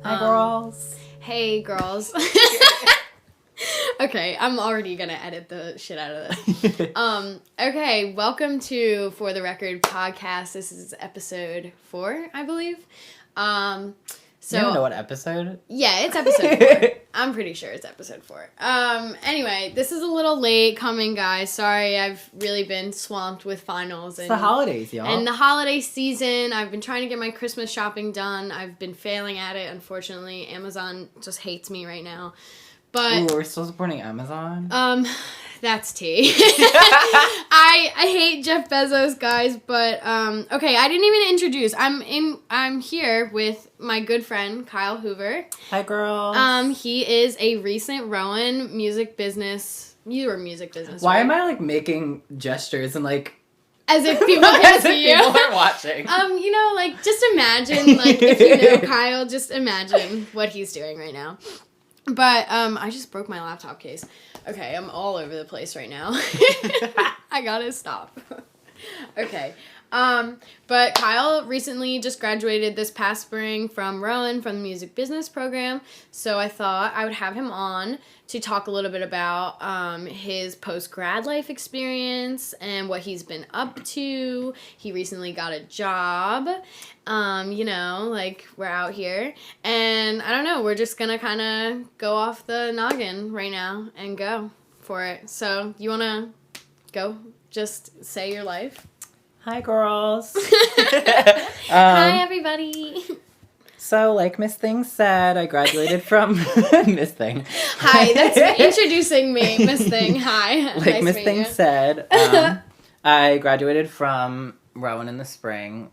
Hi, girls. Hey, girls. Okay, I'm already gonna edit the shit out of this. Okay, welcome to For the Record podcast. This is episode 4, I believe. You don't know what episode? Yeah, it's episode 4. I'm pretty sure it's episode 4. Anyway, this is a little late coming, guys. Sorry, I've really been swamped with finals. It's the holidays, y'all. And the holiday season. I've been trying to get my Christmas shopping done. I've been failing at it, unfortunately. Amazon just hates me right now. But ooh, we're still supporting Amazon? That's tea. I hate Jeff Bezos, guys, but okay, I didn't even introduce. I'm here with my good friend Kyle Hoover. Hi, girls. He is a recent Rowan music business. Why right? am I like making gestures and like as if people can see you? People are watching. Like just imagine, like if you know Kyle, just imagine what he's doing right now. But I just broke my laptop case. Okay, I'm all over the place right now. I gotta stop. Okay. But Kyle recently just graduated this past spring from Rowan from the music business program. So I thought I would have him on to talk a little bit about his post-grad life experience and what he's been up to. He recently got a job. We're out here. And I don't know, we're just gonna kind of go off the noggin right now and go for it. So you wanna go just say your life? Hi, girls. Hi, everybody. So, like Miss Thing said, I graduated from Miss Thing. Hi, that's me introducing me, Miss Thing. Hi. Like Nice Miss to meet Thing you. said, I graduated from Rowan in the spring.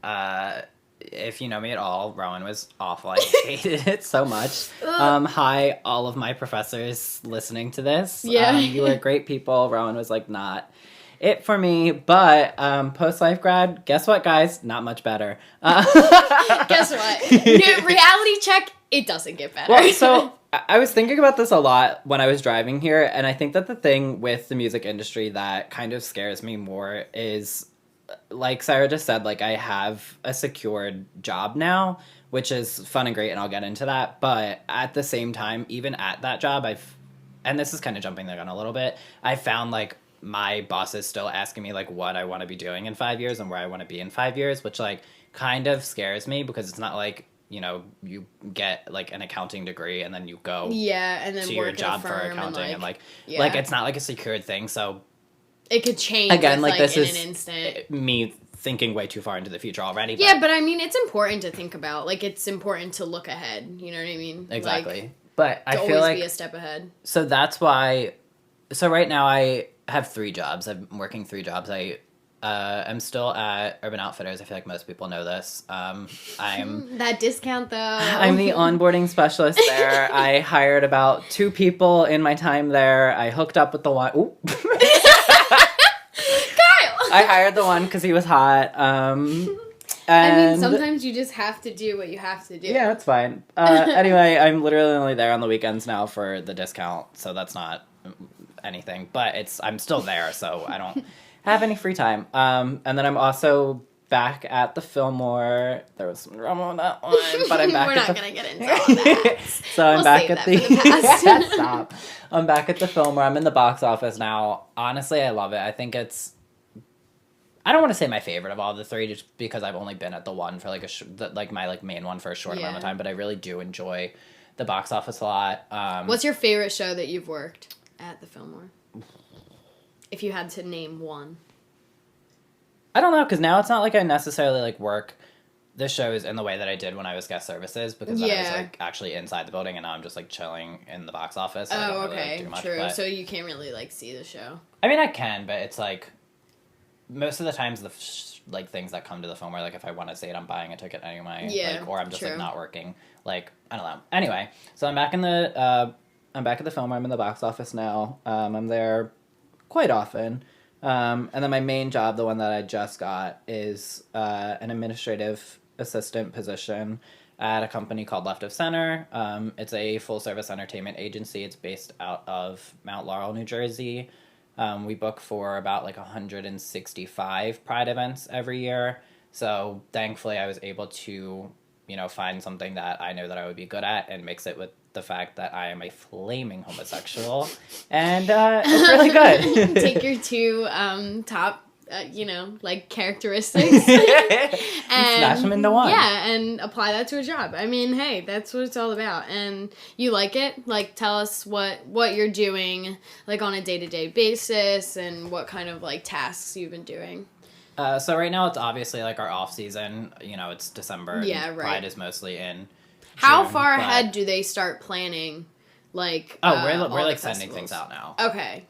If you know me at all, Rowan was awful. I hated it so much. Hi, all of my professors listening to this. Yeah. You were great people. Rowan was like not it for me, but post-life grad, guess what, guys? Not much better. Guess what? Reality check, it doesn't get better. Well, so I was thinking about this a lot when I was driving here, and I think that the thing with the music industry that kind of scares me more is, like Sarah just said, like I have a secured job now, which is fun and great, and I'll get into that. But at the same time, even at that job, and this is kind of jumping the gun a little bit, I found like my boss is still asking me like what I want to be doing in 5 years and where I want to be in 5 years, which like kind of scares me because it's not like, you know, you get like an accounting degree and then you go and then to work your job for accounting and like it's not like a secured thing. So it could change again, like this in is an instant. Me thinking way too far into the future already. But I mean, it's important to think about. Like, it's important to look ahead. You know what I mean? Exactly. Like, but I feel always like be a step ahead. So that's why. So right now I have 3 jobs. I'm working 3 jobs. I'm still at Urban Outfitters. I feel like most people know this. I'm that discount though. I'm the onboarding specialist there. I hired about 2 people in my time there. I hooked up with the one. Ooh. Kyle. I hired the one because he was hot. I mean, sometimes you just have to do what you have to do. Yeah, that's fine. Anyway, I'm literally only there on the weekends now for the discount, so that's not anything. But I'm still there, so I don't have any free time. And then I'm also back at the Fillmore. There was some drama on that one, but I'm back. We're not gonna get into all that. So I'm back at the past. Stop. I'm back at the Fillmore. I'm in the box office now. Honestly, I love it. I think it's. I don't want to say my favorite of all the 3, just because I've only been at the one for like my main one for a short amount of time. But I really do enjoy the box office a lot. What's your favorite show that you've worked at the Fillmore? If you had to name one. I don't know, because now it's not like I necessarily like work the shows in the way that I did when I was guest services, because then I was like actually inside the building, and now I'm just like chilling in the box office. So I don't really, like, do much, true. But, so you can't really like see the show. I mean, I can, but it's like most of the times the like things that come to the Fillmore, like if I want to see it, I'm buying a ticket anyway. Or I'm just like not working. Like I don't know. Anyway, so I'm back at the Fillmore. I'm in the box office now. I'm there quite often. And then my main job, the one that I just got, is an administrative assistant position at a company called Left of Center. It's a full-service entertainment agency. It's based out of Mount Laurel, New Jersey. We book for about like 165 Pride events every year. So thankfully I was able to find something that I know that I would be good at and mix it with the fact that I am a flaming homosexual, and it's really good. Take your two top, like characteristics, and smash them into one. Yeah, and apply that to a job. I mean, hey, that's what it's all about. And you like it? Like, tell us what you're doing, like on a day-to-day basis, and what kind of like tasks you've been doing. So right now it's obviously like our off season. It's December. Yeah, right. Pride is mostly in How June, far ahead do they start planning? Like, we're like sending things out now. Okay.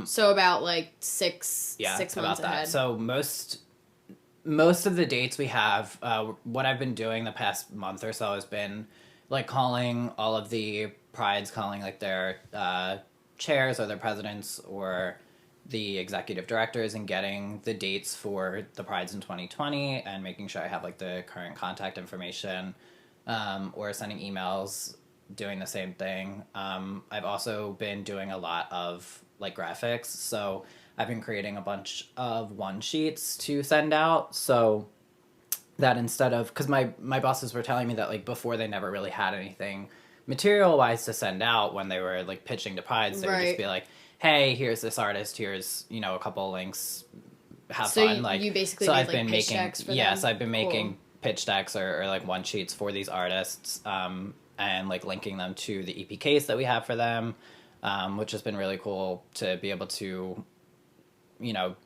So about like six months about ahead. That. So most of the dates we have, what I've been doing the past month or so has been like calling all of the prides, calling like their chairs or their presidents or the executive directors, and getting the dates for the prides in 2020 and making sure I have like the current contact information, or sending emails, doing the same thing. I've also been doing a lot of like graphics, so I've been creating a bunch of one sheets to send out, so that instead of, because my bosses were telling me that like before they never really had anything material wise to send out when they were like pitching to prides, they would just be like, hey, here's this artist, here's a couple links, have fun. Like, you basically I've like been pitch making decks for them? Yes, I've been making pitch decks or like one sheets for these artists, and like linking them to the EPKs that we have for them, which has been really cool to be able to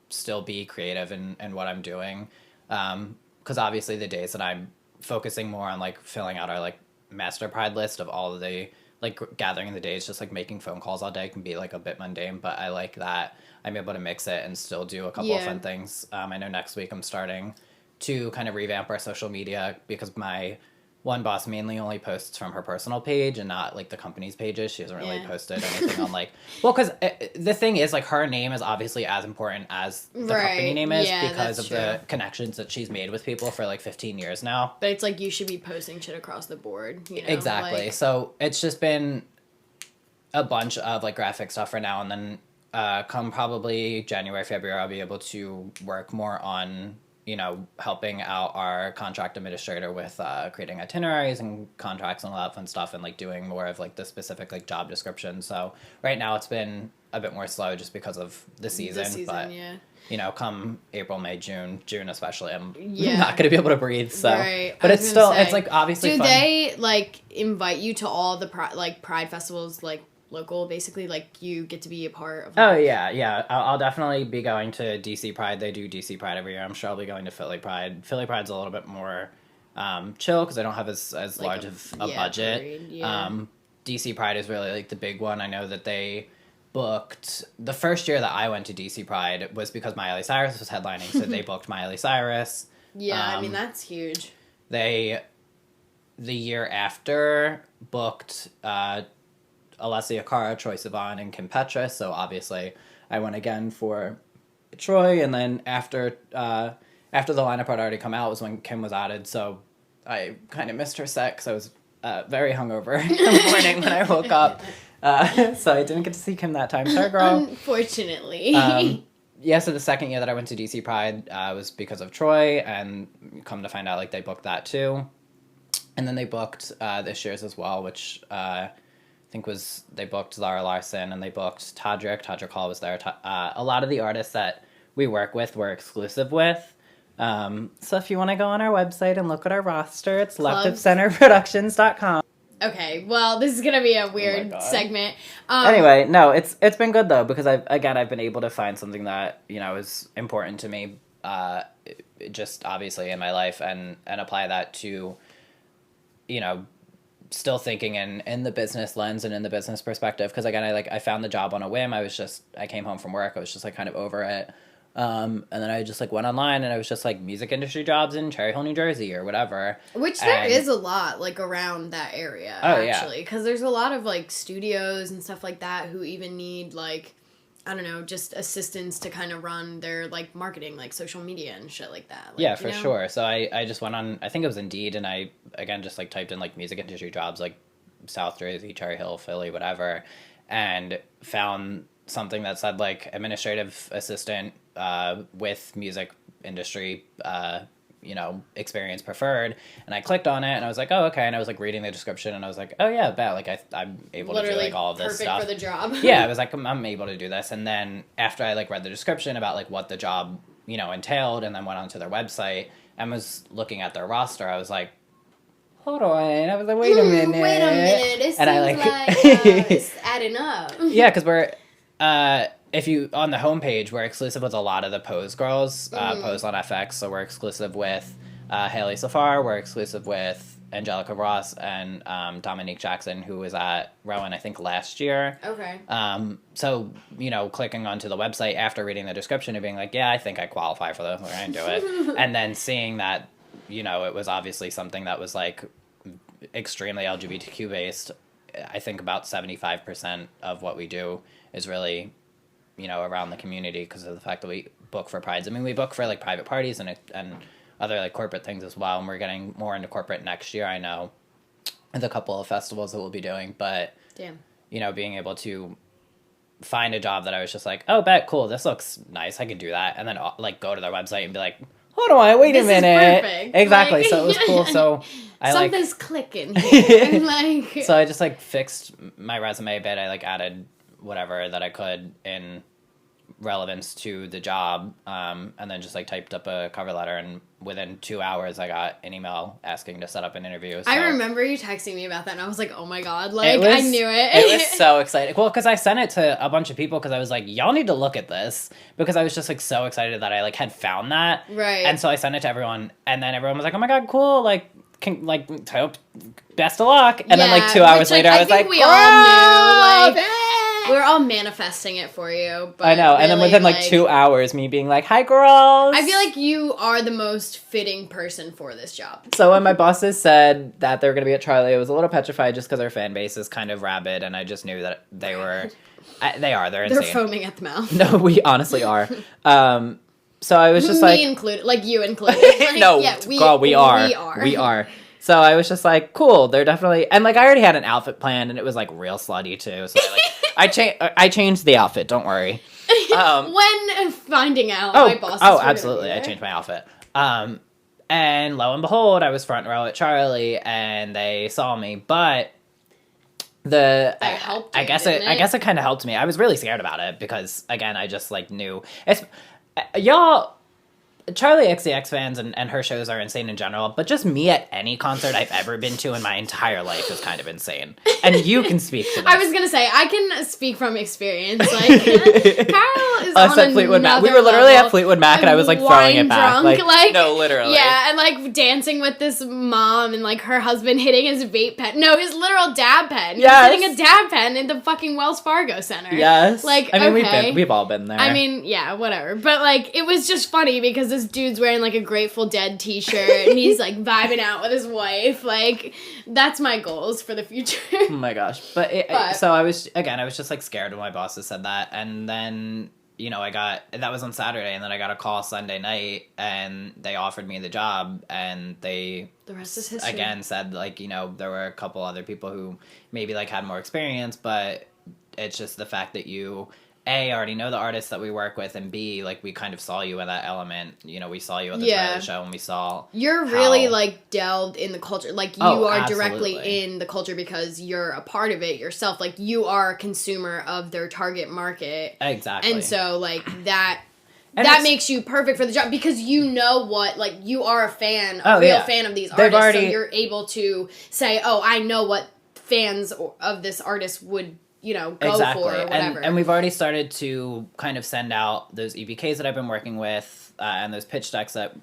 still be creative in what I'm doing, because obviously the days that I'm focusing more on like filling out our like master pride list of all of the like gathering the days, just like making phone calls all day can be like a bit mundane, but I like that I'm able to mix it and still do a couple of fun things. I know next week I'm starting to kind of revamp our social media, because my one boss mainly only posts from her personal page and not like the company's pages. She hasn't really posted anything on like, well, because the thing is like her name is obviously as important as the company name is, because of the connections that she's made with people for like 15 years now. But it's like you should be posting shit across the board. Exactly. Like... So it's just been a bunch of like graphic stuff for now, and then come probably January, February, I'll be able to work more on helping out our contract administrator with creating itineraries and contracts and all that fun stuff, and like doing more of like the specific like job description. So right now it's been a bit more slow just because of the season, but come April, May, June especially, I'm not going to be able to breathe. So, but it's still, it's like obviously do fun. they like invite you to all the pride festivals, like local, basically, like you get to be a part of? Oh yeah, I'll definitely be going to DC Pride. They do DC Pride every year. I'm sure I'll be going to Philly Pride. Philly Pride's a little bit more chill because I don't have as like large of a budget. Parade, DC Pride is really like the big one. I know that they booked the first year that I went to DC Pride was because Miley Cyrus was headlining, so they booked Miley Cyrus. I mean, that's huge. They the year after booked Alessia Cara, Troye Sivan, and Kim Petras, so obviously I went again for Troy, and then after the lineup had already come out was when Kim was added, so I kind of missed her set because I was very hungover in the morning when I woke up, so I didn't get to see Kim that time. Sorry, girl. Unfortunately. So the second year that I went to DC Pride was because of Troy, and come to find out, like, they booked that too. And then they booked this year's as well, which I think they booked Zara Larson, and they booked Todrick. Todrick Hall was there. A lot of the artists that we work with we're exclusive with. So if you want to go on our website and look at our roster, it's leftocenterproductions.com. Okay, well, this is gonna be a weird segment. Anyway, no, it's been good though, because I've been able to find something that is important to me, just obviously in my life, and apply that to, still thinking in the business lens and in the business perspective. Because again, I found the job on a whim. I came home from work. I was just like kind of over it. And then I just like went online, and I was just like music industry jobs in Cherry Hill, New Jersey or whatever. Which there is a lot like around that area, actually. Because there's a lot of like studios and stuff like that who even need like, I don't know, just assistance to kind of run their like marketing, like social media and shit like that. Like, for sure. So I just went on, I think it was Indeed, and I again just like typed in like music industry jobs like South Jersey, Cherry Hill, Philly, whatever, and found something that said like administrative assistant with music industry experience preferred. And I clicked on it and I was like, oh, okay. And I was like reading the description and I was like, oh yeah, bet, like I'm able to do like all of this stuff. Perfect for the job. Yeah, I was like, I'm able to do this. And then after I like read the description about like what the job, entailed, and then went onto their website and was looking at their roster, I was like, hold on. I was like, wait a minute. It and seems like it's adding up. Yeah, because we're if you on the homepage, we're exclusive with a lot of the Pose girls. Pose on FX, so we're exclusive with Haley Safar. We're exclusive with Angelica Ross and Dominique Jackson, who was at Rowan, I think, last year. Okay. So, clicking onto the website after reading the description and being like, yeah, I think I qualify for this, we're going to do it. And then seeing that, it was obviously something that was, like, extremely LGBTQ based. I think about 75% of what we do is really, around the community because of the fact that we book for prides. I mean, we book for, like, private parties and other like corporate things as well, and we're getting more into corporate next year, I know, with a couple of festivals that we'll be doing. But damn, being able to find a job that I was just like, oh, bet, cool, this looks nice, I could do that, and then like go to their website and be like, hold on, wait a minute, is perfect. Exactly. So it was cool. So I something's clicking here. Like, so I just like fixed my resume a bit. I like added whatever that I could in relevance to the job, and then just like typed up a cover letter, and within 2 hours I got an email asking to set up an interview. So I remember you texting me about that and I was like, oh my god, like I knew it. It was so exciting. Well, because I sent it to a bunch of people because I was like, y'all need to look at this, because I was just like so excited that I like had found that, right? And so I sent it to everyone, and then everyone was like, oh my god, cool, like hope best of luck. And then like 2 hours later I was like, we all knew, like we were all manifesting it for you. But I know, and then within like 2 hours, me being like, hi, girls. I feel like you are the most fitting person for this job. So when my bosses said that they were going to be at Charlie, I was a little petrified just because our fan base is kind of rabid, and I just knew that they were... They're insane. They're foaming at the mouth. No, we honestly are. So I was just Me included, like you included. Like, no, yeah, girl, we are. So I was just like, cool, they're definitely... And like I already had an outfit planned, and it was like real slutty too, so I changed the outfit, don't worry. When finding out, my bosses absolutely, I changed my outfit. And lo and behold, I was front row at Charlie, and they saw me. But I guess it kind of helped me. I was really scared about it because, again, I just like knew y'all. Charlie XCX fans and her shows are insane in general, but just me at any concert I've ever been to in my entire life is kind of insane. And you can speak to this. I was going to say, I can speak from experience. Like, Kyle is on at Fleetwood Mac. We were literally at Fleetwood Mac, and I was like throwing it back. Like, no, literally. Yeah, and like dancing with this mom and like her husband hitting his vape pen. No, his literal dab pen. Yes. He's hitting a dab pen in the fucking Wells Fargo Center. Yes. Like, I mean, we've all been there. I mean, yeah, whatever. But like, it was just funny because this dude's wearing like a Grateful Dead t-shirt and he's like vibing out with his wife. Like, that's my goals for the future. Oh my gosh. So I was just like scared when my bosses said that, and then that was on Saturday, and then I got a call Sunday night, and they offered me the job, and the rest is history. Again said like there were a couple other people who maybe like had more experience, but it's just the fact that you A, already know the artists that we work with, and B, like, we kind of saw you in that element. We saw you at the start of the show, and we saw you're really, like, delved in the culture. Like, you are directly in the culture because you're a part of it yourself. Like, you are a consumer of their target market. Exactly. And so, like, that makes you perfect for the job because you know what, like, you are a fan, fan of these artists, so you're able to say, oh, I know what fans of this artist would go exactly. for or whatever. And we've already started to kind of send out those EBKs that I've been working with and those pitch decks that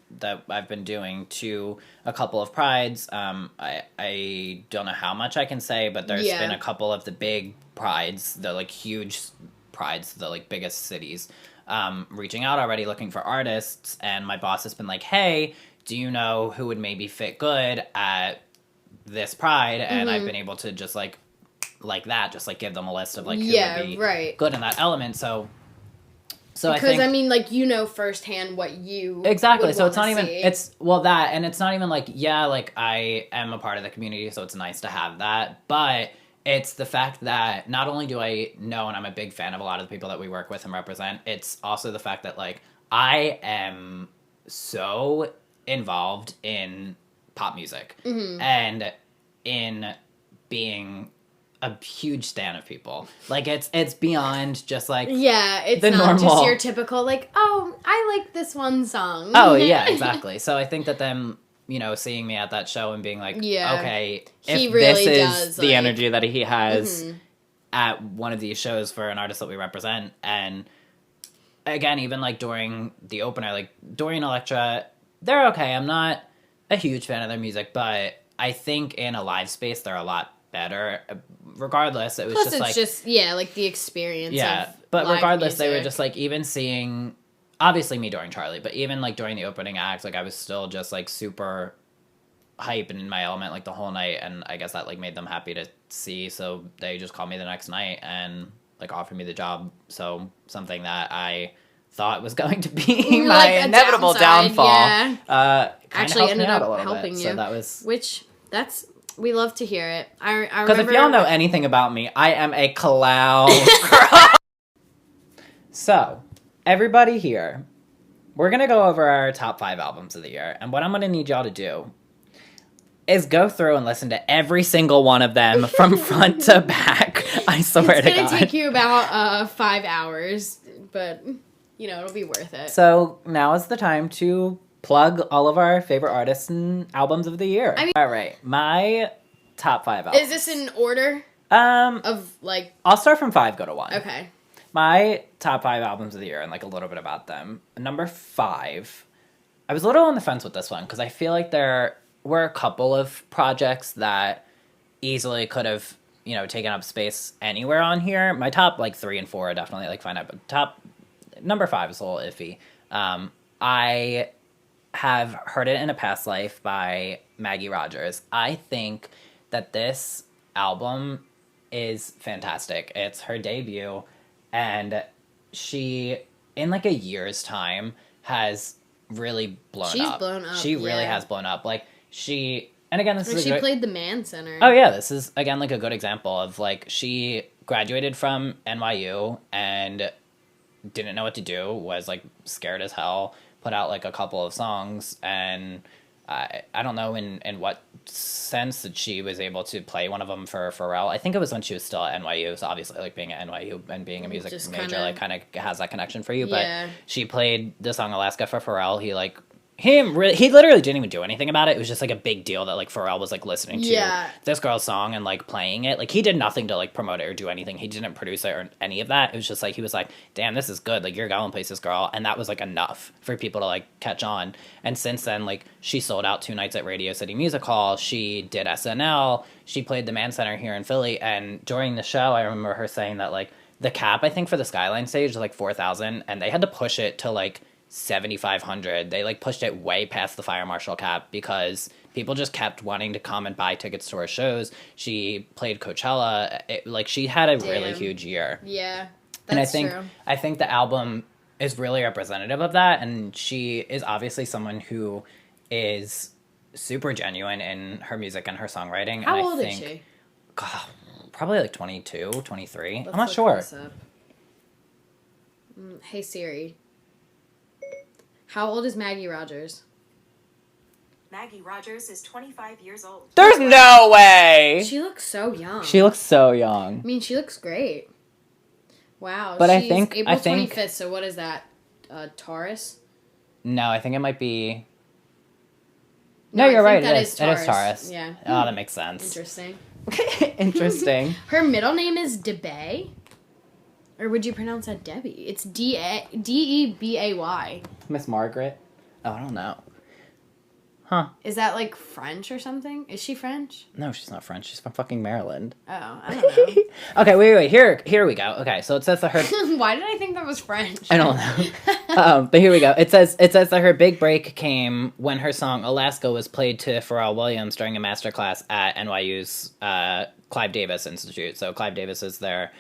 I've been doing to a couple of prides. I don't know how much I can say, but there's been a couple of the big prides, the like huge prides, the like biggest cities, reaching out already looking for artists. And my boss has been like, hey, do you know who would maybe fit good at this pride? And I've been able to just like that, just like give them a list of like who would be good in that element. So because I mean, like, firsthand what you exactly. Would so it's not even see. It's that, and it's not even like like I am a part of the community, so it's nice to have that. But it's the fact that not only do I know, and I'm a big fan of a lot of the people that we work with and represent, it's also the fact that like I am so involved in pop music Mm-hmm. and in being a huge stan of people. Like, it's beyond just, like, yeah, it's the not normal... just your typical, like, oh, I like this one song. Oh, yeah, exactly. So I think that them, you know, seeing me at that show and being like, okay, if really this does, is the like... energy that he has at one of these shows for an artist that we represent, and again, even, like, during the opener, like, Dorian Electra, they're okay. I'm not a huge fan of their music, but I think in a live space, they're a lot better. Regardless, it was Plus just like... like the experience of but live regardless, music. they were just, like, even seeing... Obviously, me during Charlie, but even, like, during the opening act, like, I was still just, like, super hype and in my element, like, the whole night, and I guess that, like, made them happy to see, so they just called me the next night and, like, offered me the job, so something that I thought was going to be my like inevitable downfall. Yeah. Actually ended up helping bit, you. So that was... Which, we love to hear it. I remember... Because if y'all know anything about me, I am a clown. So, everybody here, we're going to go over our top 5 albums of the year. And what I'm going to need y'all to do is go through and listen to every single one of them from front to back. I swear to God. It's going to take you about 5 hours, but, you know, it'll be worth it. So, now is the time to plug all of our favorite artists and albums of the year. All right, my top 5 albums. Is this in order? Of, like... I'll start from 5, go to 1. Okay. My top 5 albums of the year and, like, a little bit about them. Number 5, I was a little on the fence with this one because I feel like there were a couple of projects that easily could have, you know, taken up space anywhere on here. My top, like, 3 and 4 are definitely, like, fine, but number 5 is a little iffy. I have Heard It in a Past Life by Maggie Rogers. I think that this album is fantastic. It's her debut, and she, in, like, a year's time, has really blown up. She's blown up, She really has blown up. Like, and again, this is she played the Mann Center. Oh, yeah, this is, again, like, a good example of, like, she graduated from NYU and didn't know what to do, was, like, scared as hell, put out, like, a couple of songs, and I don't know in what sense that she was able to play one of them for Pharrell. I think it was when she was still at NYU, so obviously, like, being at NYU and being a music major, like, kind of has that connection for you, but she played the song Alaska for Pharrell. He literally didn't even do anything about it. It was just, like, a big deal that, like, Pharrell was, like, listening to this girl's song and, like, playing it. Like, he did nothing to, like, promote it or do anything. He didn't produce it or any of that. It was just, like, he was like, damn, this is good. Like, you're going places, girl. And that was, like, enough for people to, like, catch on. And since then, like, she sold out 2 nights at Radio City Music Hall. She did SNL. She played the Mann Center here in Philly. And during the show, I remember her saying that, like, the cap, I think, for the Skyline stage was, like, 4,000. And they had to push it to, like, 7,500. They, like, pushed it way past the fire marshal cap because people just kept wanting to come and buy tickets to her shows. She played Coachella. She had a really huge year. Yeah, that's true. I think the album is really representative of that, and she is obviously someone who is super genuine in her music and her songwriting. How old is she? God, probably like 22, 23. Let's I'm not sure. Hey Siri. How old is Maggie Rogers? Maggie Rogers is 25 years old. There's no way! She looks so young. She looks so young. I mean, she looks great. Wow. But she's I think April 25th, so what is that? Taurus? No, I think it might be... No, you're right. It is Taurus. Yeah. Oh, that makes sense. Interesting. Interesting. Her middle name is Debay? Or would you pronounce that Debbie? It's Debay. Miss Margaret? Oh, I don't know. Huh. Is that, like, French or something? Is she French? No, she's not French. She's from fucking Maryland. Oh, I don't know. Okay, wait. Here we go. Okay, so it says that her... Why did I think that was French? I don't know. But here we go. It says that her big break came when her song Alaska was played to Pharrell Williams during a masterclass at NYU's Clive Davis Institute. So Clive Davis is their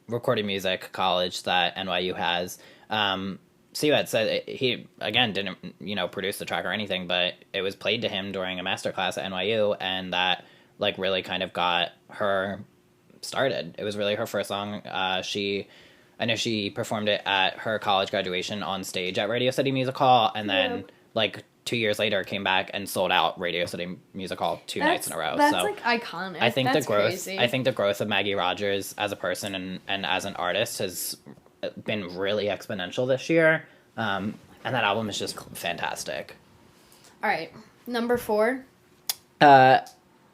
recording music college that NYU has. So yeah, it said he, again, didn't, produce the track or anything, but it was played to him during a masterclass at NYU, and that, like, really kind of got her started. It was really her first song. I know she performed it at her college graduation on stage at Radio City Music Hall, and then, like, 2 years later came back and sold out Radio City Music Hall two nights in a row. That's so like iconic. I think that's the growth. crazy. I think the growth of Maggie Rogers as a person and as an artist has been really exponential this year. And that album is just fantastic. All right, number 4.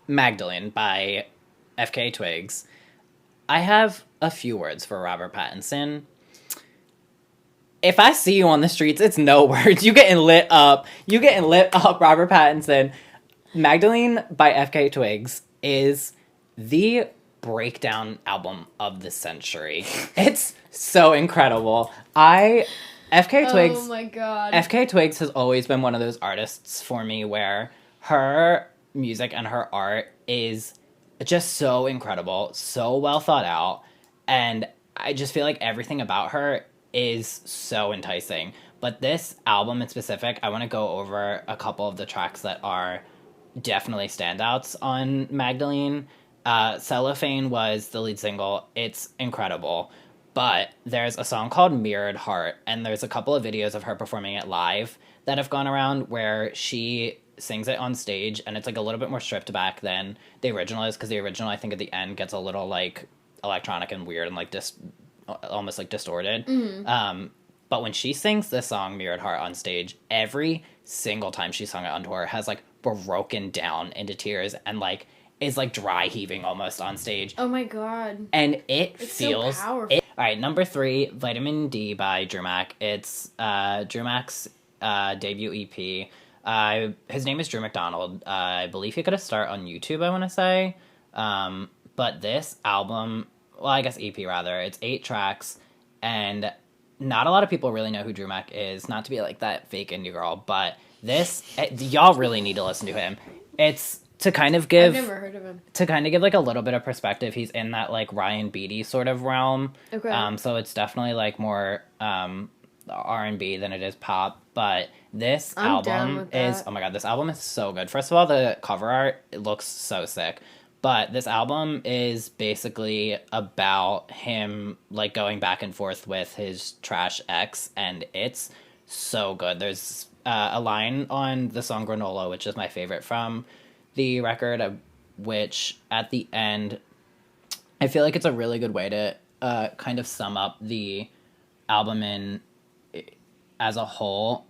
Magdalene by FKA Twigs. I have a few words for Robert Pattinson. If I see you on the streets, it's no words. You getting lit up. Robert Pattinson. Magdalene by FKA Twigs is the breakdown album of the century. It's so incredible. FKA Twigs. Oh my god. FKA Twigs has always been one of those artists for me where her music and her art is just so incredible, so well thought out, and I just feel like everything about her is so enticing. But this album in specific, I want to go over a couple of the tracks that are definitely standouts on Magdalene. Cellophane was the lead single. It's incredible. But there's a song called Mirrored Heart, and there's a couple of videos of her performing it live that have gone around where she sings it on stage, and it's like a little bit more stripped back than the original is, because the original, I think, at the end gets a little like electronic and weird and like almost like distorted. Mm-hmm. But when she sings this song Mirrored Heart on stage, every single time she sung it on tour has like broken down into tears and like is like dry heaving almost on stage. Oh my god. And it's feels so powerful. All right, number 3, Vitamin D by Drew Mac. It's Drew Mac's debut EP. His name is Drew McDonald. I believe he got a start on YouTube, I want to say. But this album, well, I guess EP rather, it's 8 tracks, and not a lot of people really know who Drew Mac is, not to be like that fake indie girl, but y'all really need to listen to him. It's to kind of give... I've never heard of him. To kind of give like a little bit of perspective, he's in that like Ryan Beatty sort of realm. Okay. So it's definitely like more R&B than it is pop, but this album is, oh my god, this album is so good. First of all, the cover art, it looks so sick. But this album is basically about him like going back and forth with his trash ex, and it's so good. There's a line on the song Granola, which is my favorite from the record, which at the end, I feel like it's a really good way to kind of sum up the album as a whole.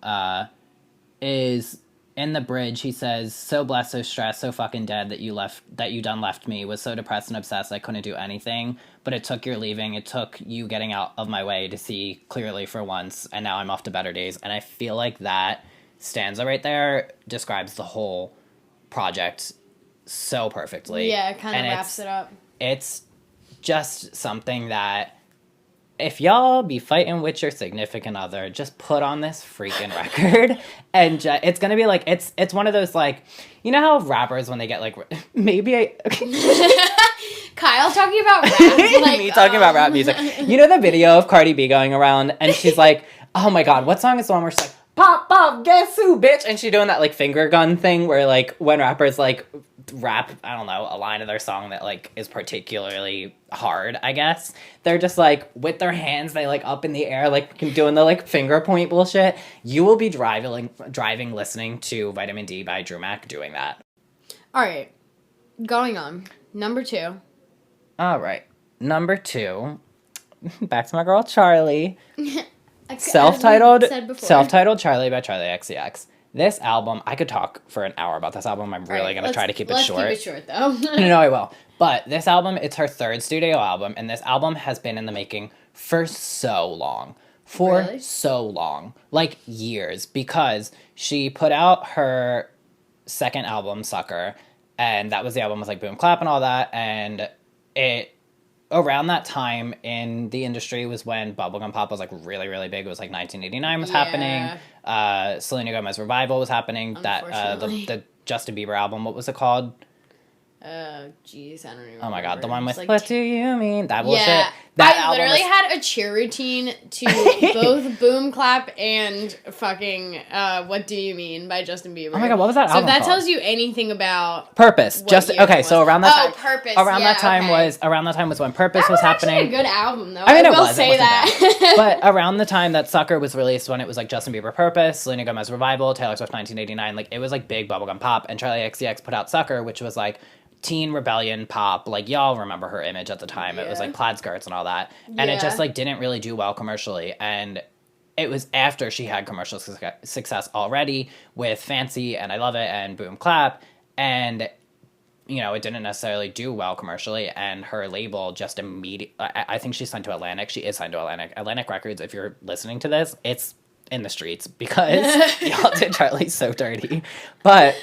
Is in the bridge, he says, "So blessed, so stressed, so fucking dead that you done left me. Was so depressed and obsessed I couldn't do anything. But it took your leaving, it took you getting out of my way to see clearly for once, and now I'm off to better days." And I feel like that stanza right there describes the whole project so perfectly. Yeah, it kind of wraps it up. It's just something that, if y'all be fighting with your significant other, just put on this freaking record, and it's gonna be like, it's one of those, like, you know how rappers, when they get like, Kyle talking about rap, like, me talking about rap music. You know the video of Cardi B going around, and she's like, oh my god, what song is the one where she's like, pop, pop, guess who, bitch? And she's doing that, like, finger gun thing where, like, when rappers, like, rap, I don't know, a line of their song that, like, is particularly hard, I guess. They're just, like, with their hands, they, like, up in the air, like, doing the, like, finger point bullshit. You will be driving listening to Vitamin D by Drew Mac doing that. All right. Going on. Number 2. All right. Number 2. Back to my girl, Charlie. Self-titled Charlie by Charlie XCX. This album, I could talk for an hour about this album. I'm really going to try to keep it short. Let's keep it short, though. No, I will. But this album, it's her 3rd studio album, and this album has been in the making for so long. So long. Like, years. Because she put out her 2nd album, Sucker, and that was the album with, like, Boom Clap and all that, and around that time in the industry was when bubblegum pop was, like, really, really big. It was, like, 1989 was happening. Selena Gomez Revival was happening. That the Justin Bieber album, what was it called? Jeez, I don't even remember. Oh my god, the one with, like, what do you mean? That bullshit. Yeah. I literally had a cheer routine to both Boom Clap and fucking What Do You Mean by Justin Bieber. Oh my god, what was that album So if that called? tells you anything about Purpose. So around that time. Oh, Purpose. Around that time was when Purpose was happening. That was actually a good album, though. I mean, will say that. But around the time that Sucker was released, when it was like Justin Bieber Purpose, Selena Gomez Revival, Taylor Swift 1989, like it was like big bubblegum pop, and Charli XCX put out Sucker, which was like teen rebellion pop. Like y'all remember her image at the time. It was like plaid skirts and all that, and it just like didn't really do well commercially. And it was after she had commercial success already with Fancy and I Love It and Boom Clap, and you know, it didn't necessarily do well commercially, and her label just immediately, I think she's signed to Atlantic. She is signed to Atlantic Records. If you're listening to this, it's in the streets because y'all did Charli so dirty. But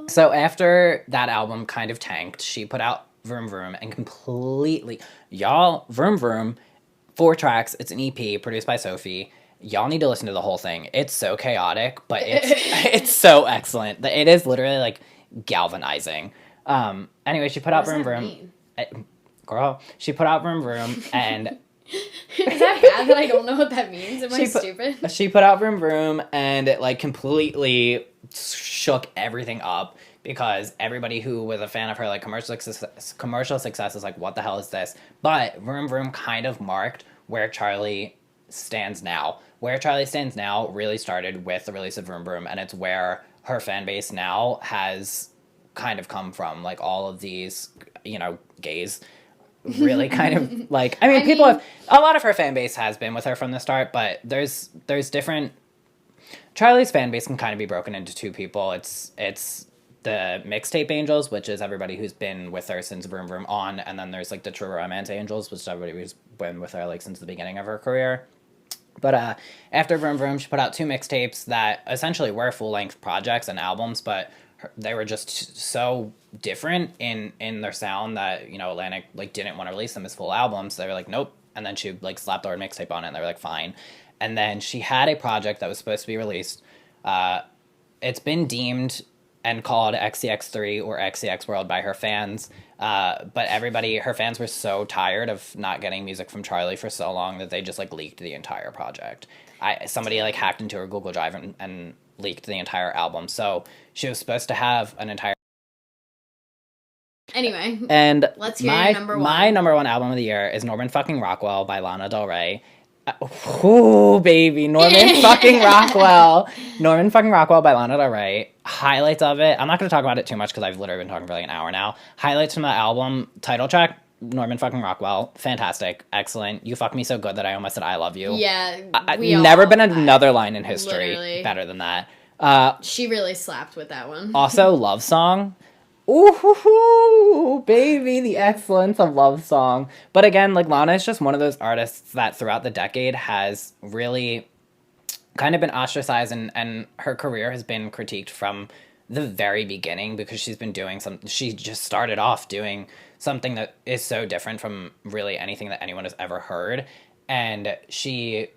so after that album kind of tanked, she put out Vroom Vroom and completely, y'all, Vroom Vroom, 4 tracks, it's an EP produced by Sophie. Y'all need to listen to the whole thing. It's so chaotic, but it's so excellent. It is literally like galvanizing. Anyway, she put out Vroom Vroom. Girl, she put out Vroom Vroom and... Is that bad that I don't know what that means? Am I stupid? She put out Vroom Vroom and it like completely shook everything up because everybody who was a fan of her like commercial success is like, what the hell is this? But Vroom Vroom kind of marked where Charli stands now. Where Charli stands now really started with the release of Vroom Vroom, and it's where her fan base now has kind of come from. Like all of these, you know, gays really kind of like, I mean, people have, a lot of her fan base has been with her from the start, but there's different, Charli's fan base can kind of be broken into 2 people. It's the mixtape angels, which is everybody who's been with her since Vroom Vroom on, and then there's like the true romance angels, which is everybody who's been with her like since the beginning of her career. But after Vroom Vroom, she put out 2 mixtapes that essentially were full-length projects and albums, but they were just so different in their sound that, you know, Atlantic like didn't want to release them as full albums. They were like, nope. And then she like slapped the word mixtape on it, and they were like, fine. And then she had a project that was supposed to be released. It's been deemed and called XCX3 or XCX World by her fans. But her fans were so tired of not getting music from Charli for so long that they just like leaked the entire project. Somebody like hacked into her Google Drive and leaked the entire album. So she was supposed to have an entire... Anyway, and let's hear your number 1. My number 1 album of the year is Norman fucking Rockwell by Lana Del Rey. Ooh, baby, Norman fucking Rockwell. Norman fucking Rockwell by Lana Del Rey. Highlights of it. I'm not going to talk about it too much because I've literally been talking for like an hour now. Highlights from the album. Title track, Norman fucking Rockwell. Fantastic. Excellent. You fuck me so good that I almost said I love you. Yeah. Never been another line in history better than that. She really slapped with that one. Also, Love Song. Ooh, baby, the excellence of Love Song. But again, like, Lana is just one of those artists that throughout the decade has really kind of been ostracized, and her career has been critiqued from the very beginning because she's been doing she just started off doing something that is so different from really anything that anyone has ever heard. And she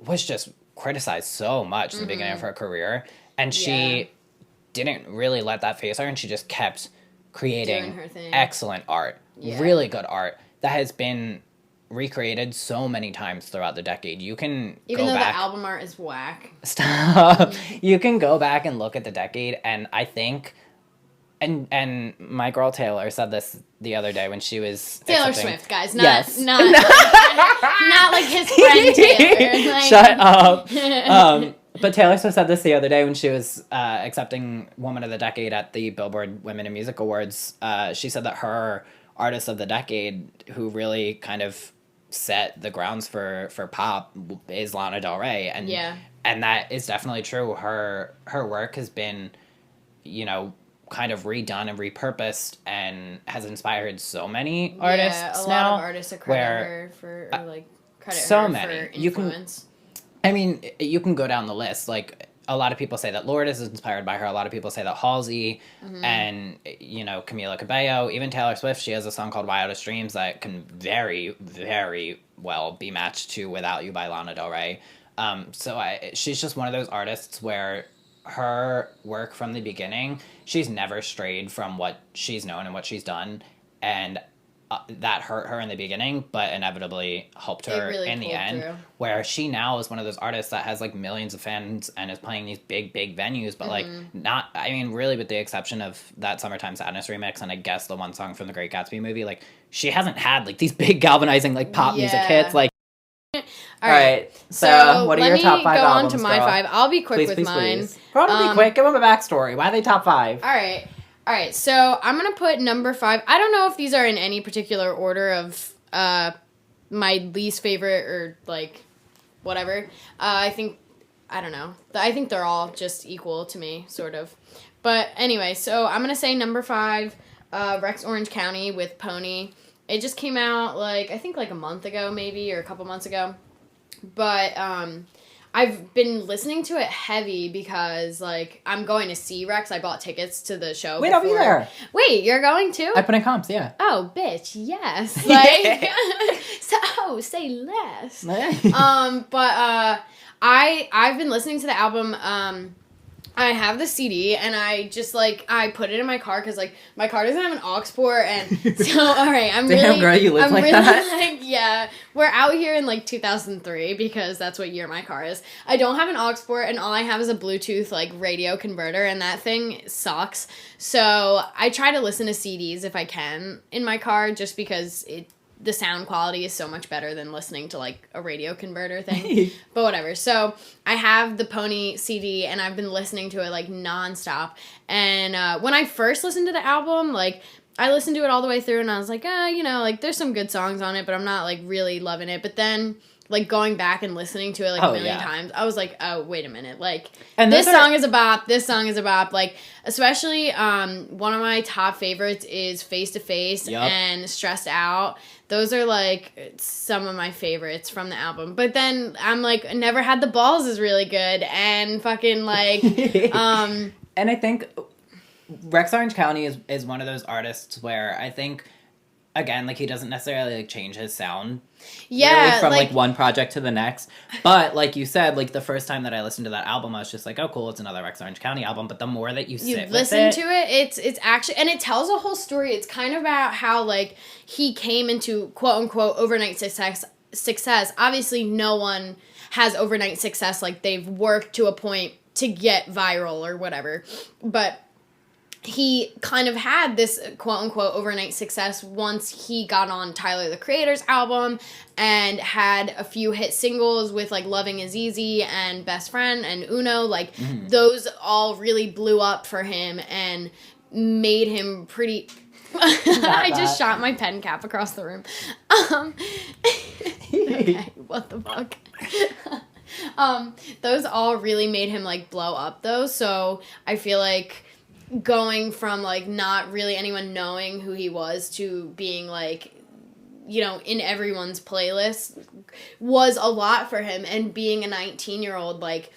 was just criticized so much in the beginning of her career, and she didn't really let that faze her, and she just kept creating excellent art, really good art that has been recreated so many times throughout the decade. You can even go though back, the album art is whack. Stop. You can go back and look at the decade, and I think, and my girl Taylor said this the other day when she was Taylor Swift, guys, not like his friend Taylor. Like, shut up. But Taylor Swift said this the other day when she was accepting Woman of the Decade at the Billboard Women in Music Awards. She said that her artist of the decade, who really kind of set the grounds for pop, is Lana Del Rey. And that is definitely true. Her work has been, you know, kind of redone and repurposed and has inspired so many artists now. A lot of artists credit her for, credit so her many. for influence. I mean, you can go down the list. Like, a lot of people say that Lourdes is inspired by her. A lot of people say that Halsey and, you know, Camila Cabello. Even Taylor Swift, she has a song called Wildest Dreams that can very, very well be matched to Without You by Lana Del Rey. She's just one of those artists where her work from the beginning, she's never strayed from what she's known and what she's done. And that hurt her in the beginning, but inevitably helped her really in the end. through. Where she now is one of those artists that has like millions of fans and is playing these big venues, but like not. I mean, really, with the exception of that "Summertime Sadness" remix and I guess the one song from the Great Gatsby movie, like she hasn't had like these big galvanizing like pop music hits. Like, all right. So what are your top 5 albums? Let me go on to my 5. I'll be quick with mine. Please. Probably be quick. Give them a backstory. Why are they top 5? All right, so I'm going to put number 5. I don't know if these are in any particular order of my least favorite or, like, whatever. I don't know. I think they're all just equal to me, sort of. But anyway, so I'm going to say number 5, Rex Orange County with Pony. It just came out, like, I think, like, a month ago, maybe, or a couple months ago. But, I've been listening to it heavy because, like, I'm going to see Rex. I bought tickets to the show. Wait, I'll be there. Wait, you're going too? I put in comps, yeah. Oh, bitch, yes. Like, so, say less. But I've been listening to the album. I have the CD, and I just, like, I put it in my car, because, like, my car doesn't have an aux port, and so, alright, Damn, girl, you live like that? Like, yeah, we're out here in, like, 2003, because that's what year my car is. I don't have an aux port, and all I have is a Bluetooth, like, radio converter, and that thing sucks, so I try to listen to CDs if I can in my car, just because the sound quality is so much better than listening to, like, a radio converter thing. But whatever. So, I have the Pony CD, and I've been listening to it, like, nonstop. And when I first listened to the album, like, I listened to it all the way through, and I was like, you know, like, there's some good songs on it, but I'm not, like, really loving it. But then, like, going back and listening to it, like, a million times, I was like, oh, wait a minute. Like, and this song is a bop. This song is a bop. Like, especially, one of my top favorites is Face to Face and Stressed Out. Those are, like, some of my favorites from the album. But then I'm, like, Never Had the Balls is really good. And fucking, like, And I think Rex Orange County is one of those artists where I think, again, like, he doesn't necessarily, like, change his sound. Yeah. Really from, like, one project to the next. But, like you said, like, the first time that I listened to that album, I was just like, oh, cool, it's another Rex Orange County album. But the more that you listen to it, it's actually, and it tells a whole story. It's kind of about how, like, he came into, quote-unquote, overnight success. Obviously, no one has overnight success. Like, they've worked to a point to get viral or whatever. But he kind of had this quote-unquote overnight success once he got on Tyler, the Creator's album and had a few hit singles with, like, Loving Is Easy and Best Friend and Uno. Like, those all really blew up for him and made him pretty... I just shot my pen cap across the room. Okay, what the fuck? Those all really made him, like, blow up, though, so I feel like going from, like, not really anyone knowing who he was to being, like, you know, in everyone's playlist was a lot for him. And being a 19-year-old, like,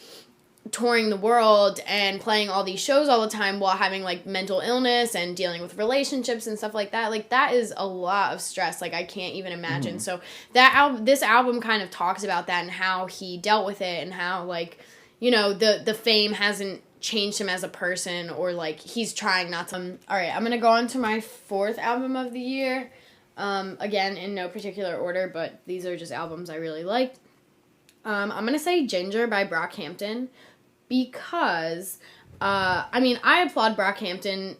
touring the world and playing all these shows all the time while having, like, mental illness and dealing with relationships and stuff like that, like, that is a lot of stress. Like, I can't even imagine. So this album kind of talks about that and how he dealt with it and how, like, you know, the fame hasn't changed him as a person, or, like, he's trying not to. Alright, I'm gonna go on to my 4th album of the year. Again, in no particular order, but these are just albums I really liked. I'm gonna say Ginger by Brockhampton, because, I mean, I applaud Brockhampton,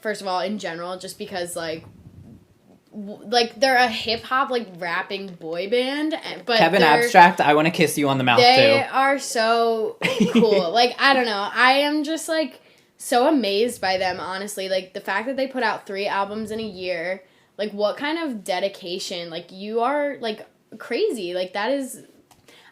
first of all, in general, just because, like, they're a hip-hop, like, rapping boy band, but Kevin Abstract, I want to kiss you on the mouth, too. They are so cool. Like, I don't know. I am just, like, so amazed by them, honestly. Like, the fact that they put out 3 albums in a year, like, what kind of dedication? Like, you are, like, crazy. Like, that is...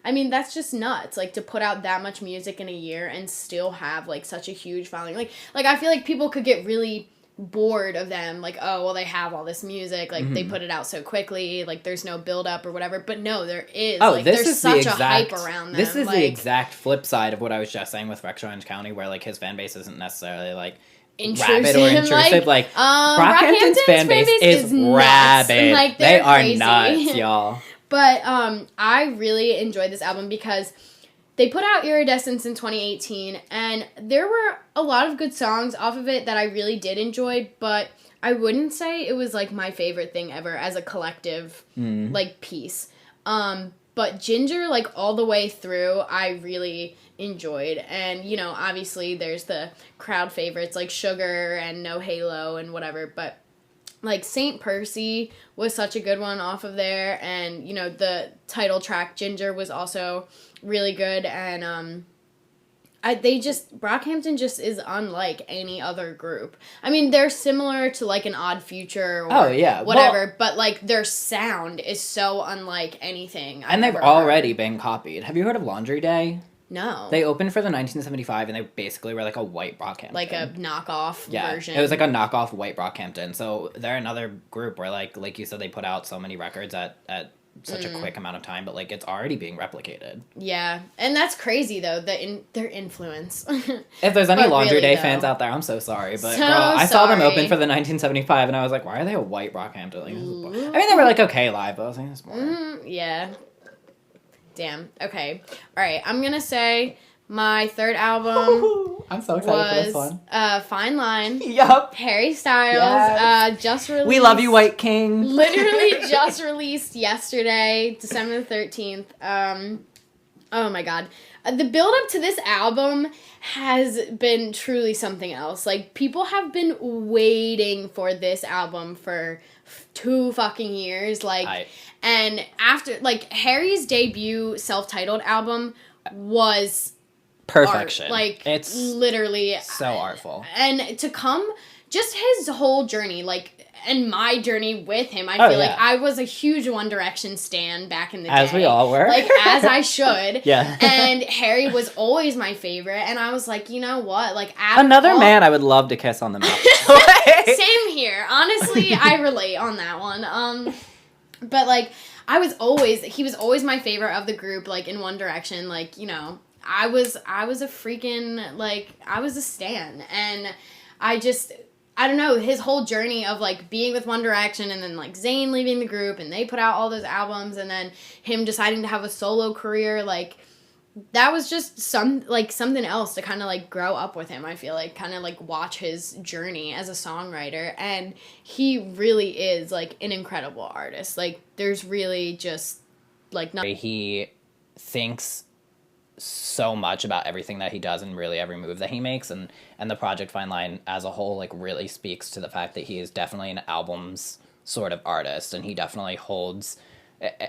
I mean, that's just nuts, like, to put out that much music in a year and still have, like, such a huge following. Like, I feel like people could get really bored of them, like, oh, well, they have all this music, like, they put it out so quickly, like, there's no build-up or whatever, but no, there is. Oh, like, this there's is such the exact, a hype around them. This is like, the exact flip side of what I was just saying with Rex Orange County, where, like, his fan base isn't necessarily, like, rabid or intrusive. Like, Brockhampton's fan base is rabid. Like, they are crazy. Nuts, y'all. But I really enjoyed this album because they put out Iridescence in 2018, and there were a lot of good songs off of it that I really did enjoy, but I wouldn't say it was, like, my favorite thing ever as a collective, like, piece. But Ginger, like, all the way through, I really enjoyed. And, you know, obviously there's the crowd favorites like Sugar and No Halo and whatever, but, like, St. Percy was such a good one off of there. And, you know, the title track, Ginger, was also really good. And, Brockhampton just is unlike any other group. I mean, they're similar to, like, an Odd Future or whatever, but, like, their sound is so unlike anything And they've already been copied. Have you heard of Laundry Day? No. They opened for the 1975, and they basically were like a white Brockhampton. Like a knockoff version. It was like a knockoff white Brockhampton. So they're another group where, like you said, they put out so many records at such a quick amount of time, but, like, it's already being replicated. Yeah, and that's crazy, though, their influence. If there's any Laundry Day fans out there, I'm so sorry, but I saw them open for the 1975, and I was like, why are they a white Brockhampton? Like, I mean, they were, like, okay live, but I was like, that's boring. Yeah. Damn. Okay. All right, I'm gonna say my third album I'm so excited for this one. Fine Line. Yup. Harry Styles. Just released. We love you, White King. Literally just released yesterday, December 13th. Oh my god. The build up to this album has been truly something else. Like, people have been waiting for this album for 2 fucking years. Like, and after, like, Harry's debut self-titled album was perfection. Art. Like, it's literally so artful. And to come, just his whole journey, like, and my journey with him, I feel like I was a huge One Direction stan back in the day. As we all were. Like, as I should. Yeah. And Harry was always my favorite, and I was like, you know what? Like, another man I would love to kiss on the mouth. Same here. Honestly, I relate on that one. But, like, he was always my favorite of the group, like, in One Direction. Like, you know, I was a freaking, like, I was a stan. And I don't know, his whole journey of, like, being with One Direction and then, like, Zayn leaving the group and they put out all those albums and then him deciding to have a solo career, like, that was just something else to kind of, like, grow up with him, I feel like, kind of, like, watch his journey as a songwriter. And he really is, like, an incredible artist. Like, there's really just, like, not... He thinks so much about everything that he does and really every move that he makes, and the project Fine Line as a whole, like, really speaks to the fact that he is definitely an albums sort of artist, and he definitely holds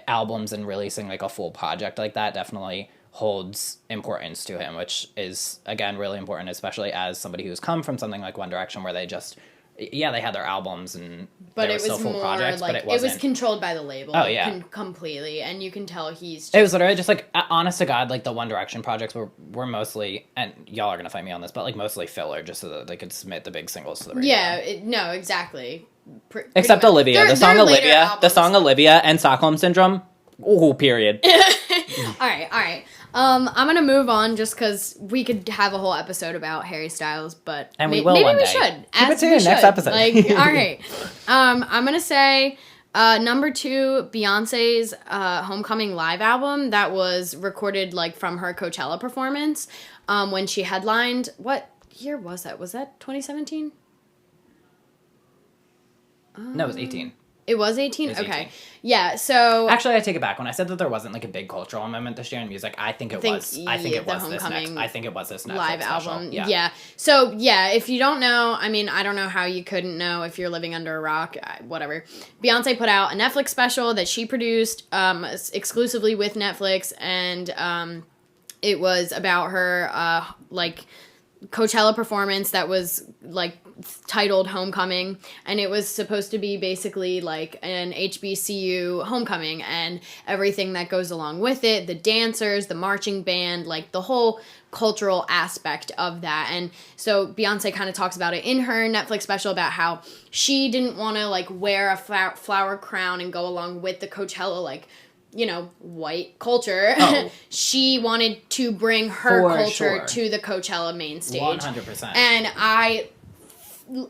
albums, and releasing, like, a full project like that definitely holds importance to him, which is, again, really important, especially as somebody who's come from something like One Direction where they just they had their albums and but it was still full more projects, like, but it was controlled by the label. Completely, and you can tell he's just... It was literally just, like, honest to God, like, the One Direction projects were mostly, and y'all are gonna fight me on this, but, like, mostly filler, just so that they could submit the big singles to the radio. Yeah, no, exactly. Except Olivia. The song Olivia and Stockholm Syndrome. Ooh, period. All right. I'm gonna move on just because we could have a whole episode about Harry Styles, but and we will one day. We should. Keep it to the next episode. Like, all right. I'm gonna say number 2, Beyonce's Homecoming live album that was recorded, like, from her Coachella performance when she headlined. What year was that? Was that 2017? No, it was 18. It was 18? It was Okay. 18. Yeah, so... Actually, I take it back. When I said that there wasn't, like, a big cultural moment this year in music, I think it was this Netflix live special. album. Yeah. So, yeah, if you don't know, I mean, I don't know how you couldn't know if you're living under a rock, whatever. Beyonce put out a Netflix special that she produced exclusively with Netflix, and it was about her, like, Coachella performance that was, like, titled Homecoming, and it was supposed to be basically like an HBCU homecoming and everything that goes along with it, the dancers, the marching band, like the whole cultural aspect of that. And so Beyonce kind of talks about it in her Netflix special about how she didn't want to, like, wear a flower crown and go along with the Coachella, like, you know, white culture. Oh. She wanted to bring her culture to the Coachella main stage. 100%. And I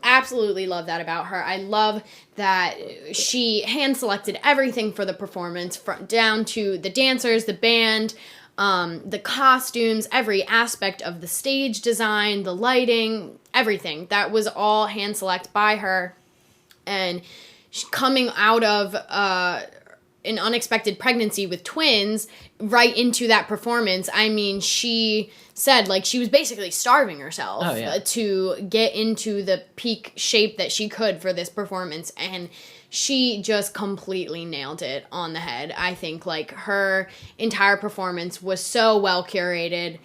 absolutely love that about her. I love that she hand-selected everything for the performance, down to the dancers, the band, the costumes, every aspect of the stage design, the lighting, everything. That was all hand-selected by her. and coming out of an unexpected pregnancy with twins right into that performance. I mean, she said, like, she was basically starving herself to get into the peak shape that she could for this performance, and she just completely nailed it on the head. I think, like, her entire performance was so well curated,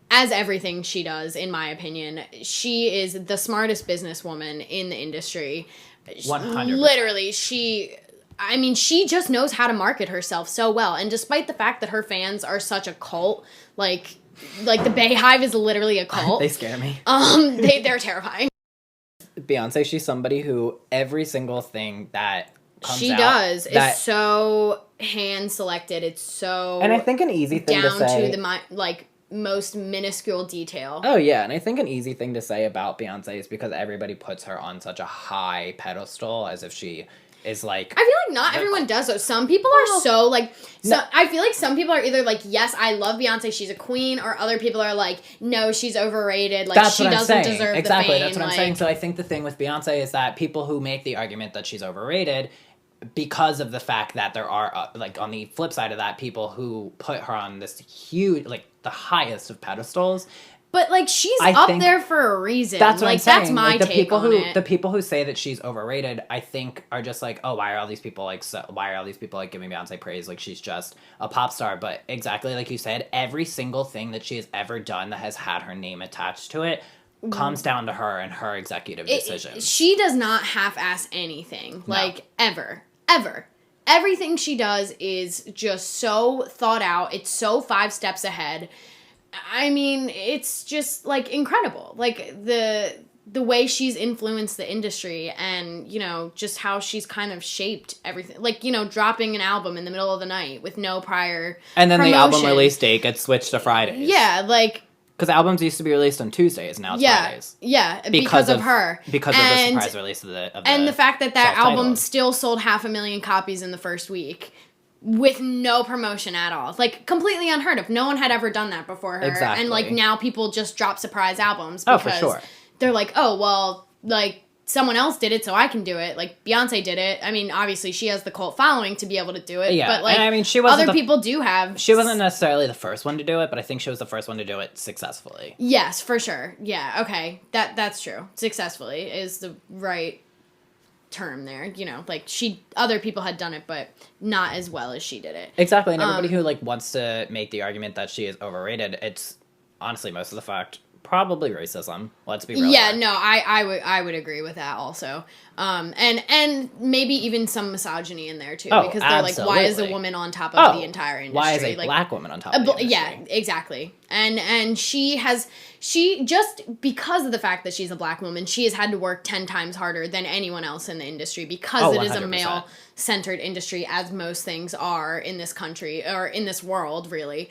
as everything she does, in my opinion. She is the smartest businesswoman in the industry. 100%. Literally, she just knows how to market herself so well. And despite the fact that her fans are such a cult, like the Bay Hive is literally a cult. They scare me. They're terrifying. Beyonce, she's somebody who every single thing that comes she out, does is so hand selected. It's so, and I think an easy thing to say, down to the most minuscule detail. Oh yeah, and I think an easy thing to say about Beyonce is because everybody puts her on such a high pedestal as if she is like... I feel like not everyone does though. Some people are so like... I feel like some people are either like, yes, I love Beyonce, she's a queen, or other people are like, no, she's overrated, like she doesn't deserve the fame. That's what I'm saying. So I think the thing with Beyonce is that people who make the argument that she's overrated, because of the fact that there are, like, on the flip side of that, people who put her on this huge, like, the highest of pedestals. But, like, she's up there for a reason. That's what I'm saying. That's my take on it. The people who say that she's overrated, I think, are just like, oh, why are all these people, like, giving Beyonce praise? Like, she's just a pop star. But exactly like you said, every single thing that she has ever done that has had her name attached to it comes down to her and her executive decisions. She does not half-ass anything. No. Like, ever. Everything she does is just so thought out. It's so 5 steps ahead. I mean, it's just, like, incredible. Like, the way she's influenced the industry and, you know, just how she's kind of shaped everything. Like, you know, dropping an album in the middle of the night with no prior And then promotion. the album release date gets switched to Fridays. Yeah, like... Because albums used to be released on Tuesdays, now it's Fridays. Yeah, because of her. Because of the surprise release of the and the fact that self-titled album still sold 500,000 copies in the first week with no promotion at all. Like, completely unheard of. No one had ever done that before her. Exactly. And, like, now people just drop surprise albums because for sure. They're like, oh, well, like, someone else did it, so I can do it. Like, Beyonce did it. I mean, obviously, she has the cult following to be able to do it. Yeah, but, like, and I mean, she wasn't other people do have... She wasn't necessarily the first one to do it, but I think she was the first one to do it successfully. Yes, for sure. Yeah, okay. That's true. Successfully is the right term there. You know, like, other people had done it, but not as well as she did it. Exactly, and everybody who, like, wants to make the argument that she is overrated, it's honestly most of the fact... Probably racism. Let's be real. Yeah, no, I would agree with that also. And maybe even some misogyny in there too, because they're absolutely. like, why is a woman on top of the entire industry? Why is a black woman on top of the industry? Yeah, exactly. And she just because of the fact that she's a black woman, she has had to work 10 times harder than anyone else in the industry because it is a 100%. male-centered industry, as most things are in this country or in this world, really.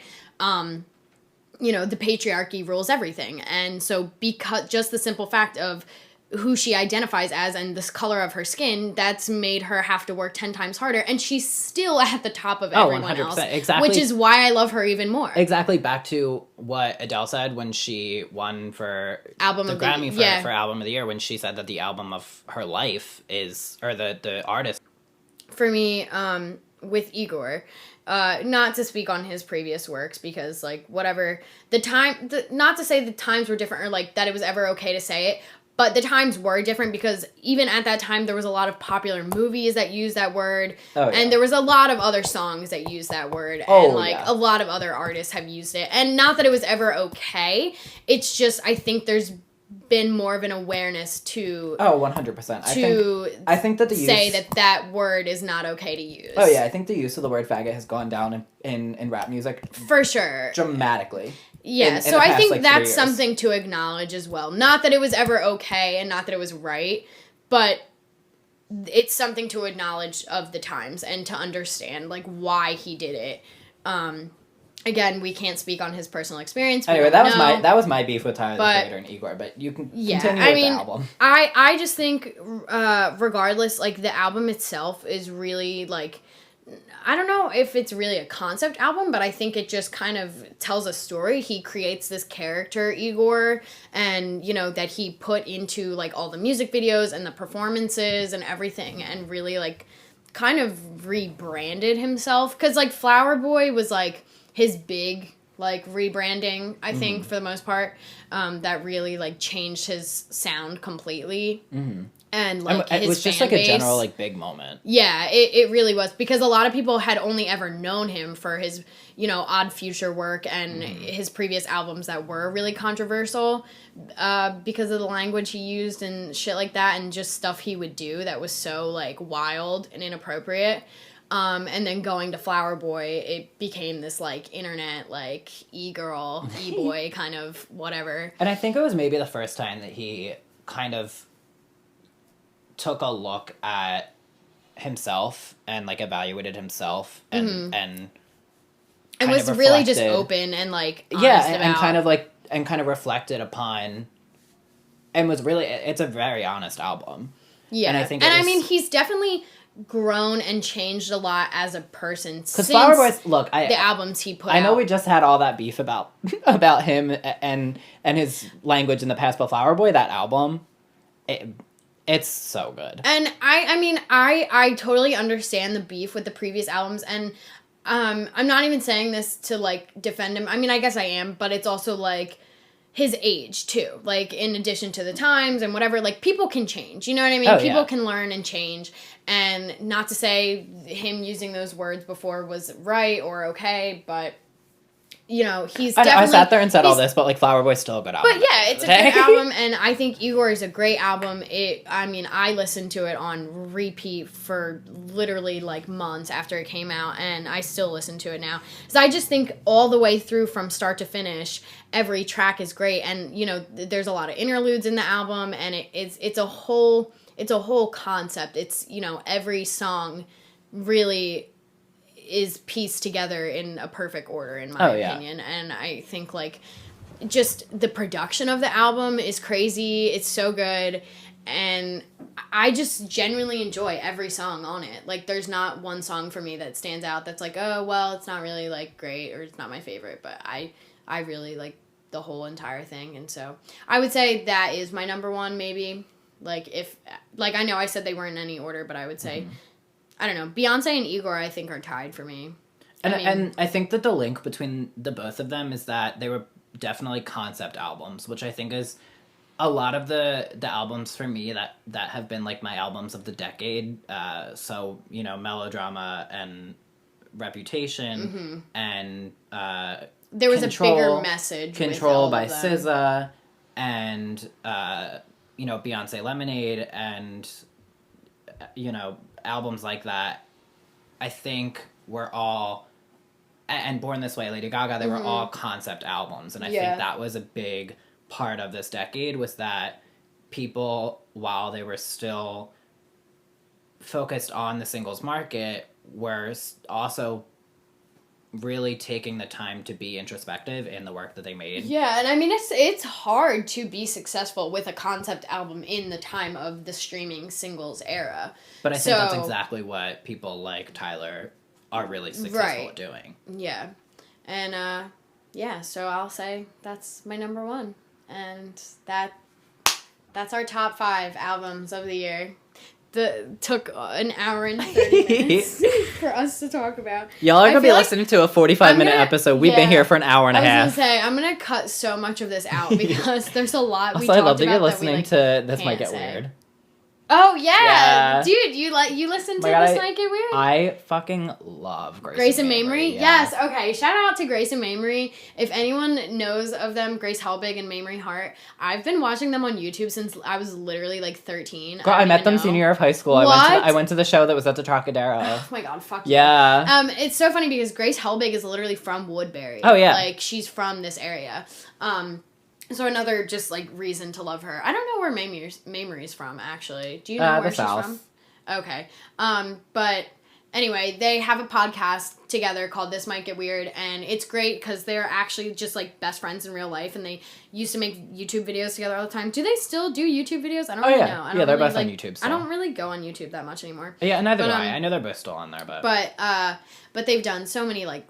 You know, the patriarchy rules everything. And so because just the simple fact of who she identifies as and this color of her skin, that's made her have to work 10 times harder. And she's still at the top of everyone 100%. else. Exactly. Which is why I love her even more. Exactly. Back to what Adele said when she won for Grammy for Album of the Year, when she said that the album of her life is, or the artist. For me, with Igor... not to speak on his previous works because, like, whatever, not to say the times were different or, like, that it was ever okay to say it, but the times were different because even at that time there was a lot of popular movies that used that word, and there was a lot of other songs that used that word, and, like, a lot of other artists have used it, and not that it was ever okay, it's just, I think there's been more of an awareness to 100%. I think that the use, say that word is not okay to use. Oh yeah, I think the use of the word faggot has gone down in rap music for sure dramatically. Yeah, in so the I past, think like, that's 3 years. something to acknowledge as well. Not that it was ever okay and not that it was right, but it's something to acknowledge of the times and to understand, like, why he did it. Again, we can't speak on his personal experience. Anyway, that was my beef with Tyler, the Creator, and Igor, but you can continue with the album. I just think, regardless, like, the album itself is really, like, I don't know if it's really a concept album, but I think it just kind of tells a story. He creates this character, Igor, and, you know, that he put into, like, all the music videos and the performances and everything, and really, like, kind of rebranded himself. Because, like, Flower Boy was, like, his big, like, rebranding, I think, for the most part, that really, like, changed his sound completely. And, like, his it was just, like, a general, like, big moment. Yeah, it really was. Because a lot of people had only ever known him for his, you know, Odd Future work and his previous albums that were really controversial because of the language he used and shit like that, and just stuff he would do that was so, like, wild and inappropriate. And then going to Flower Boy, it became this, like, internet, like, e-girl, e-boy kind of whatever. And I think it was maybe the first time that he kind of took a look at himself and, like, evaluated himself and was really just open and, like, honest and kind of, like, and kind of reflected upon, and was really, it's a very honest album. Yeah. And I think I mean, he's definitely grown and changed a lot as a person since Flower Boys, look, the albums he put out. I know we just had all that beef about him and his language in the past, but Flower Boy, that album, it's so good. And I mean, I totally understand the beef with the previous albums, and I'm not even saying this to, like, defend him. I mean, I guess I am, but it's also, like, his age, too. Like, in addition to the times and whatever, like, people can change. You know what I mean? People can learn and change. And not to say him using those words before was right or okay, but, you know, he's definitely... I sat there and said all this, but, like, Flower Boy's still a good album. But, yeah, it's a good album, and I think Igor is a great album. I mean, I listened to it on repeat for literally, like, months after it came out, and I still listen to it now. So I just think all the way through from start to finish, every track is great, and, you know, there's a lot of interludes in the album, and it's a whole concept. It's, you know, every song really is pieced together in a perfect order, in my opinion. And I think, like, just the production of the album is crazy. It's so good. And I just genuinely enjoy every song on it. Like, there's not one song for me that stands out that's like, oh, well, it's not really, like, great, or it's not my favorite. But I really like the whole entire thing. And so I would say that is my number one, maybe. Like, if, like, I know I said they weren't in any order, but I would say, I don't know, Beyonce and Igor, I think, are tied for me. And I think that the link between the both of them is that they were definitely concept albums, which I think is a lot of the albums for me that have been, like, my albums of the decade. So, you know, Melodrama and Reputation and there was a bigger message. Control by SZA and, you know, Beyonce Lemonade and, you know, albums like that, I think were all, and Born This Way, Lady Gaga, they were all concept albums. And I think that was a big part of this decade, was that people, while they were still focused on the singles market, were also really taking the time to be introspective in the work that they made. Yeah, and I mean, it's hard to be successful with a concept album in the time of the streaming singles era. But I think that's exactly what people like Tyler are really successful at doing. Yeah. And, so I'll say that's my number one. And that's our top 5 albums of the year. Took an hour and 30 minutes for us to talk about. Y'all are going to be listening to a 45-minute episode. We've been here for an hour and a half. I was going to say, I'm going to cut so much of this out because there's a lot we talked about. Also, I love that you're listening to This Might Get Weird. Oh, yeah. Dude, you listen to This Might Get Weird? I fucking love Grace and Mamrie. Yeah. Yes, okay. Shout out to Grace and Mamrie. If anyone knows of them, Grace Helbig and Mamrie Hart, I've been watching them on YouTube since I was literally, like, 13. Girl, I met them senior year of high school. What? I went to the show that was at the Trocadero. Oh, my God. Fuck yeah. It's so funny because Grace Helbig is literally from Woodbury. Oh, yeah. Like, she's from this area. So another just, like, reason to love her. I don't know where Mamrie's from, actually. Do you know where she's South. from? Okay. But Anyway, they have a podcast together called This Might Get Weird, and it's great because they're actually just, like, best friends in real life, and they used to make YouTube videos together all the time. Do they still do YouTube videos? I don't really know. Yeah, they're both on YouTube still. I don't really go on YouTube that much anymore. Yeah, neither do I. I know they're both still on there, but... But they've done so many, like,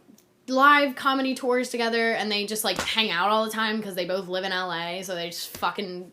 live comedy tours together, and they just, like, hang out all the time because they both live in LA, so they just fucking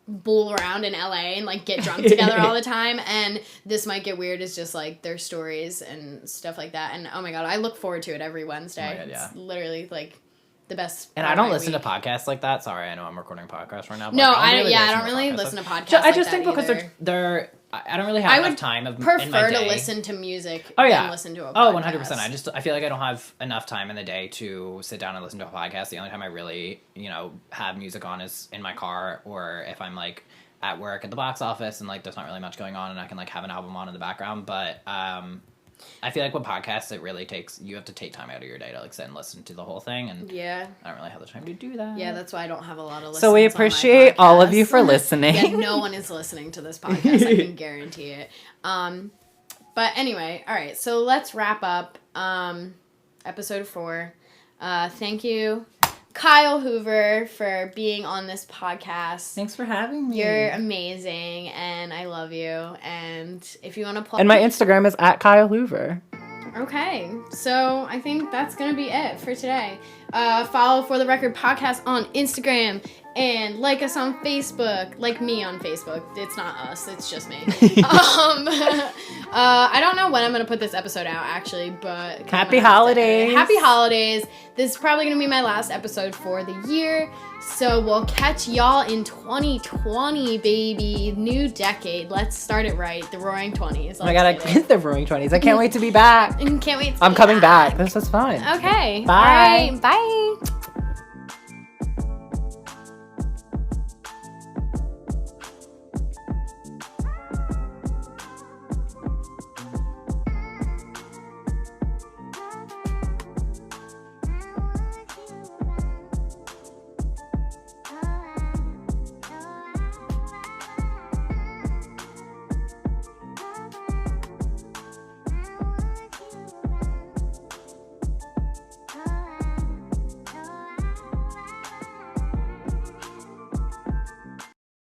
bull around in LA and, like, get drunk together all the time. And This Might Get Weird is just, like, their stories and stuff like that. And oh my god, I look forward to it every Wednesday. Oh my god, yeah. It's literally, like, the best. And I don't listen to podcasts like that. Sorry, I know I'm recording a podcast right now. But I don't really listen to podcasts. I just think because they're I don't really have enough time in my day. I would prefer to listen to music than listen to a podcast. 100%. I feel like I don't have enough time in the day to sit down and listen to a podcast. The only time I really, have music on is in my car, or if I'm, like, at work at the box office and, like, there's not really much going on and I can, like, have an album on in the background. But I feel like with podcasts, it really takes, you have to take time out of your day to, like, sit and listen to the whole thing, and I don't really have the time to do that. Yeah, that's why I don't have a lot of listens. So we appreciate all of you for listening. Yeah, no one is listening to this podcast, I can guarantee it. But anyway, all right, so let's wrap up episode 4. Thank you, Kyle Hoover, for being on this podcast. Thanks for having me. You're amazing, and I love you. And if you want to plug... And my Instagram is @KyleHoover. Okay, so I think that's going to be it for today. Follow For The Record Podcast on Instagram, and like us on Facebook. Like me on Facebook. It's not us, it's just me. I don't know when I'm going to put this episode out, actually, but... Happy holidays! Happy holidays! This is probably going to be my last episode for the year, so we'll catch y'all in 2020, baby. New decade. Let's start it right. The Roaring 20s. Oh my god, the Roaring 20s. I can't wait to be back. Can't wait to I'm coming back. This was fun. Okay. Bye. All right. Bye.